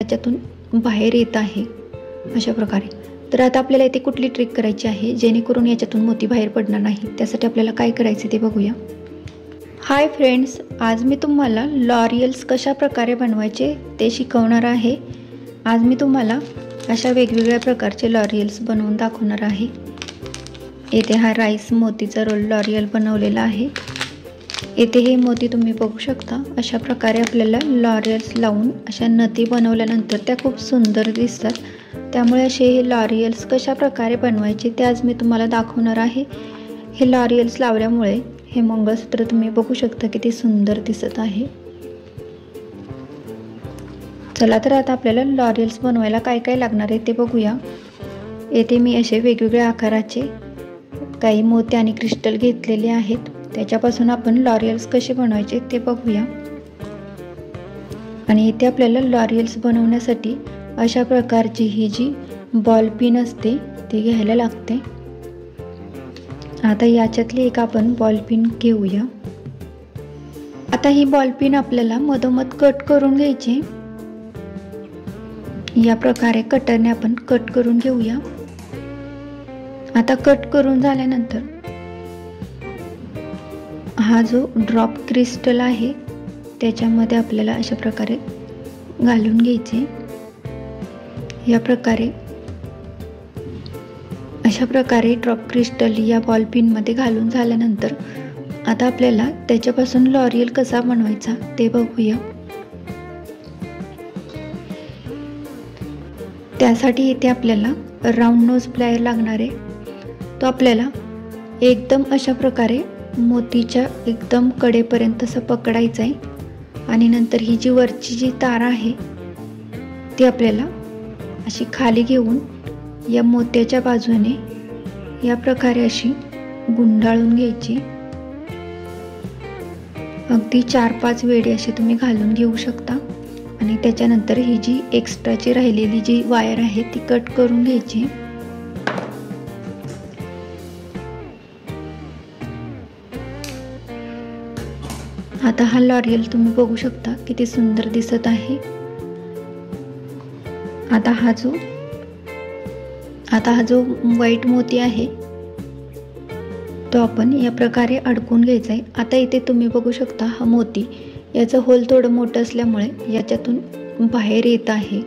याच्यातून बाहेर येत आहे अशा प्रकारे। तर आता आपल्याला इथे कुठली ट्रिक करायची आहे जेणेकरून याच्यातून मोती बाहेर पडणार नाही, त्यासाठी आपल्याला काय करायचे ते बघूया। हाय फ्रेंड्स, आज मी तुम्हाला लॉरियल्स कशा प्रकारे बनवायचे ते शिकवणार आहे। आज मी तुम्हाला अशा वेगवेगळ्या प्रकारचे लॉरियल्स बनवून दाखवणार आहे। येथे हा राईस मोतीचा लॉरियल बनवलेला आहे। येथे हे मोती तुम्ही बघू शकता। अशा प्रकारे आपल्याला लॉरियल्स लावून अशा नथी बनवल्यानंतर त्या खूप सुंदर दिसतात। त्यामुळे असे हे लॉरियल्स कशा प्रकारे बनवायचे ते आज मी तुम्हाला दाखवणार आहे। हे लॉरियल्स लावल्यामुळे हे मंगळसूत्र तुम्ही बघू शकता किती सुंदर दिसत आहे। चला तर आता आपल्याला लॉरियल्स बनवायला काय काय लागणार आहे ते बघूया। येथे मी असे वेगवेगळ्या आकाराचे काही मोती आणि क्रिस्टल घेतलेले आहेत। त्याच्यापासून आपण लॉरियल्स कसे बनवायचे ते बघूया। आणि इथे आपल्याला लॉरियल्स बनवण्यासाठी अशा प्रकारची ही जी बॉल पिन असते ती घ्यायला लागते। आता याच्यातली एक आपण बॉल पिन घेऊया। आता ही बॉल पिन आपल्याला मधोमध कट करून घ्यायची। या प्रकारे कटरने आपण कट करून घेऊया। आता कट करून झाल्यानंतर हा जो ड्रॉप क्रिस्टल आहे त्याच्यामध्ये आपल्याला अशा प्रकारे घालून घ्यायचे। अशा प्रकारे ड्रॉप क्रिस्टल या बॉल पिन मध्ये घालून झाल्यानंतर आता आपल्याला त्याच्यापासून लॉरियल कसा बनवायचा ते बघूया। त्यासाठी इथे आपल्याला राऊंड नोज प्लायर लागणार आहे। तो आपल्याला एकदम अशा प्रकारे मोतीच्या एकदम कडेपर्यंत असं पकडायचं आहे आणि नंतर ही जी वरची जी तार आहे ती आपल्याला अशी खाली घेऊन या मोत्याच्या बाजूने या प्रकारे अशी गुंडाळून घ्यायची। अगदी 4-5 वेढे असे तुम्ही घालून घेऊ शकता। आणि त्याच्यानंतर ही जी एक्स्ट्राची राहिलेली जी वायर आहे ती कट करून घ्यायची। आता हा लॉरियल तुम्ही बघू शकता किती सुंदर दिसत आहे। आता हा जो व्हाईट मोती आहे तो आपण या प्रकारे अडकून घ्यायचा आहे। आता इथे तुम्ही बघू शकता हा मोती याचं होल थोडं मोठं असल्यामुळे याच्यातून बाहेर येत आहे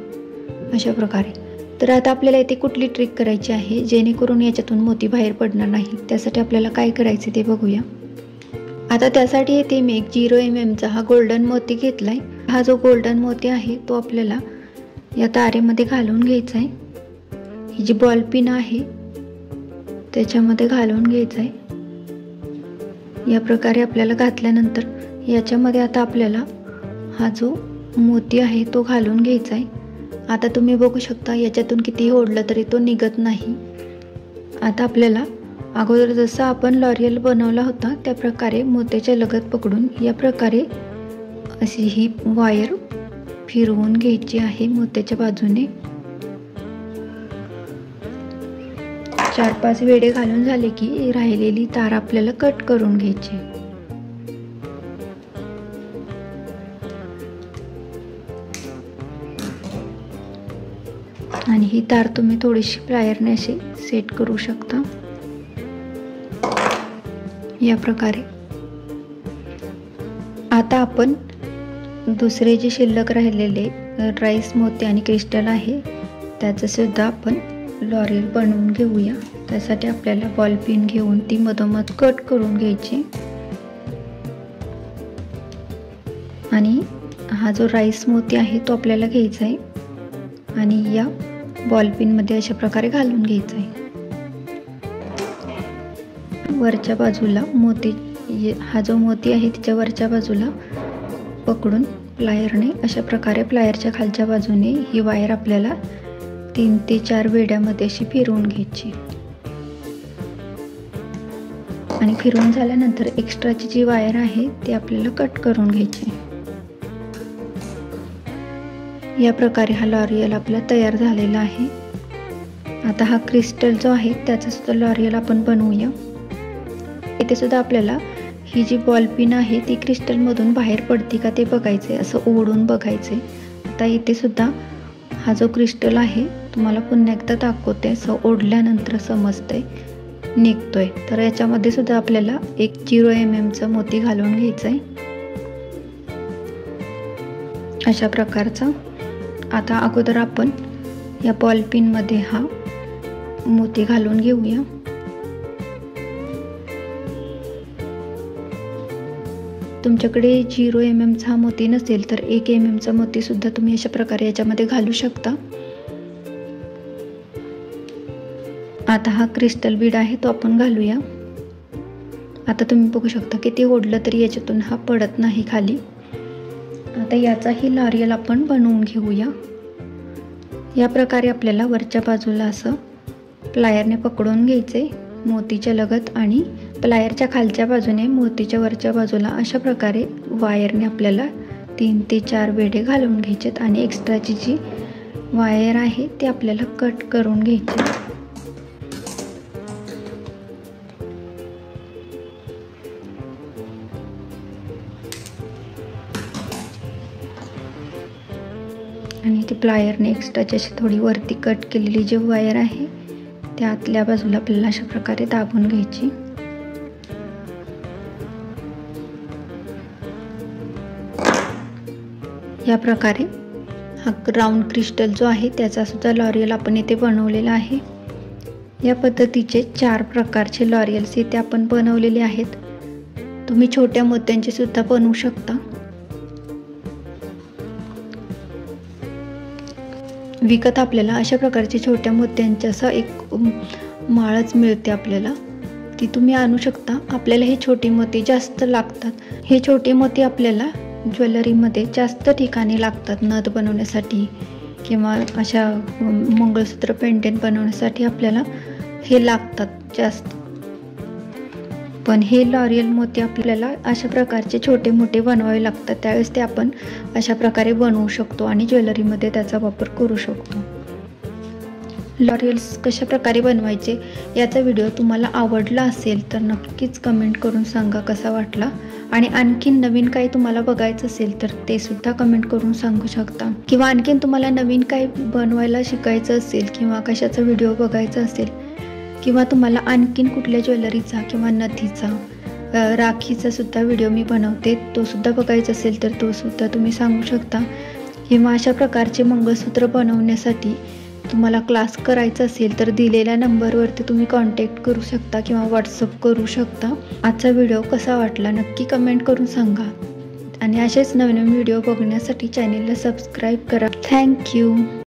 अशा प्रकारे। तर आता आपल्याला इथे कुठली ट्रिक करायची आहे जेणेकरून याच्यातून मोती बाहेर पडणार नाही, त्यासाठी आपल्याला काय करायचे ते बघूया। आता त्यासाठी इथे मी एक 0 mm चा हा गोल्डन मोती घेतलाय। हा जो गोल्डन मोती आहे तो आपल्याला या तारेमध्ये घालून घ्यायचा आहे। ही जी बॉल पिन आहे त्याच्यामध्ये घालून घ्यायचा आहे। या प्रकारे आपल्याला घातल्यानंतर याच्यामध्ये आता आपल्याला हा जो मोती आहे तो घालून घ्यायचा आहे। आता तुम्ही बघू शकता याच्यातून कितीही ओढलं तरी तो निघत नाही। आता आपल्याला अगोदर जसं आपण लॉरियल बनवला होता त्या प्रकारे मोत्याच्या लगत पकडून या प्रकारे अशी ही वायर फिरवून घ्यायची आहे मोत्याच्या बाजूने। 4-5 वेढे घालून झाले की राहिलेली तार आपल्याला कट करून घ्यायची। आणि ही तार तुम्ही थोडीशी प्लायरने अशी सेट करू शकता या प्रकारे। आता आपण दुसरे जे शिल्लक राहिलेले राईस मोती आणि क्रिस्टल आहे त्याचं सुद्धा आपण लॉरियल बनवून घेऊया। त्यासाठी आपल्याला बॉल पिन घेऊन ती मधोमध कट करून घ्यायची। आणि हा जो राईस मोती आहे तो आपल्याला घ्यायचा आहे आणि या बॉल पिन मध्ये अशा प्रकारे घालून घ्यायचा आहे। वरच्या बाजूला हा जो मोती आहे त्याच्या वरच्या बाजूला पकडून प्लायरने अशा प्रकारे प्लायरच्या खालच्या बाजूने ही वायर आपल्याला 3 ते 4 वेढ्यामध्ये अशी फिरवून घ्यायची। आणि फिरवून झाल्यानंतर एक्स्ट्राची जी वायर आहे ती आपल्याला कट करून घ्यायची। या प्रकारे हा लॉरियल आपला तयार झालेला आहे। आता हा क्रिस्टल जो आहे त्याचा सुद्धा लॉरियल आपण बनवूया। इथे सुद्धा आपल्याला ही जी बॉल पिन आहे ती क्रिस्टल मधून बाहेर पडते का ते बघायचे, असं ओढून बघायचे। आता इथे सुद्धा हा जो क्रिस्टल आहे तुम्हाला पुन्हा एकदा दाखवते, असं ओढल्यानंतर समजतंय निघतोय. तर याच्यामध्ये सुद्धा आपल्याला एक 0 mm मोती घालून घ्यायचा आहे अशा प्रकारचा. आता अगोदर आपण या बॉल पिन मध्ये हा मोती घालून घेऊया. तुमच्याकडे 0 mm चा मोती नसेल तर 1 mm चा मोती सुद्धा तुम्ही अशा प्रकारे याच्यामध्ये घालू शकता. आता हा क्रिस्टल बीड आहे तो आपण घालूया. आता तुम्ही बघू शकता किती ओढलं तरी याच्यातून हा पडत नाही खाली. आता याचाही लॉरियल आपण बनवून घेऊया. या प्रकारे आपल्याला वरच्या बाजूला असं प्लायरने पकडून घ्यायचे मोतीच्या लगत आणि प्लायरच्या खालच्या बाजूने मोतीच्या वरच्या बाजूला अशा प्रकारे वायरने आपल्याला 3 ते 4 बेडे घालून घ्यायचेत आणि एक्स्ट्राची जी वायर आहे ती आपल्याला कट करून घ्यायची. आणि ती प्लायरने एक्स्ट्राची अशी थोडी वरती कट केलेली जी वायर आहे त्या आतल्या बाजूला आपल्याला अशा प्रकारे दाबून घ्यायची. या प्रकारे हा राऊंड क्रिस्टल जो आहे त्याचा सुद्धा लॉरियल आपण इथे बनवलेला आहे. या पद्धतीचे 4 प्रकारचे लॉरियल्स इथे आपण बनवलेले आहेत. तुम्ही छोट्या मोत्यांचे सुद्धा बनवू शकता. विकत आपल्याला अशा प्रकारचे छोट्या मोत्यांचे असं एक माळच मिळते आपल्याला, ती तुम्ही आणू शकता. आपल्याला हे छोटे मोती जास्त लागतात. हे छोटे मोती आपल्याला ज्वेलरीमध्ये जास्त ठिकाणी लागतात. नथ बनवण्यासाठी किंवा अशा मंगळसूत्र पेंडंट बनवण्यासाठी आपल्याला हे लागतात जास्त. पण हे लॉरियल मोती आपल्याला अशा प्रकारचे छोटे मोठे बनवावे लागतात. त्यावेळेस ते आपण अशा प्रकारे बनवू शकतो आणि ज्वेलरीमध्ये त्याचा वापर करू शकतो. लॉरियल्स कशा प्रकारे बनवायचे याचा व्हिडिओ तुम्हाला आवडला असेल तर नक्कीच कमेंट करून सांगा कसा वाटला. आणि आणखीन नवीन काही तुम्हाला बघायचं असेल तर ते सुद्धा कमेंट करून सांगू शकता. किंवा आणखीन तुम्हाला नवीन काही बनवायला शिकायचं असेल किंवा कशाचा व्हिडिओ बघायचा असेल किंवा तुम्हाला आणखीन कुठल्या ज्वेलरीचा किंवा नथीचा राखीचा सुद्धा व्हिडिओ मी बनवते तो सुद्धा बघायचा असेल तर तो सुद्धा तुम्ही सांगू शकता. किंवा अशा प्रकारचे मंगळसूत्र बनवण्यासाठी तुम्हाला क्लास करायचा असेल तर दिलेल्या नंबरवरती तुम्ही कॉन्टॅक्ट करू शकता किंवा व्हॉट्सअप करू शकता. आजचा व्हिडिओ कसा वाटला नक्की कमेंट करून सांगा. आणि असेच नवीन व्हिडिओ बघण्यासाठी चॅनेलला सबस्क्राईब करा. थँक्यू.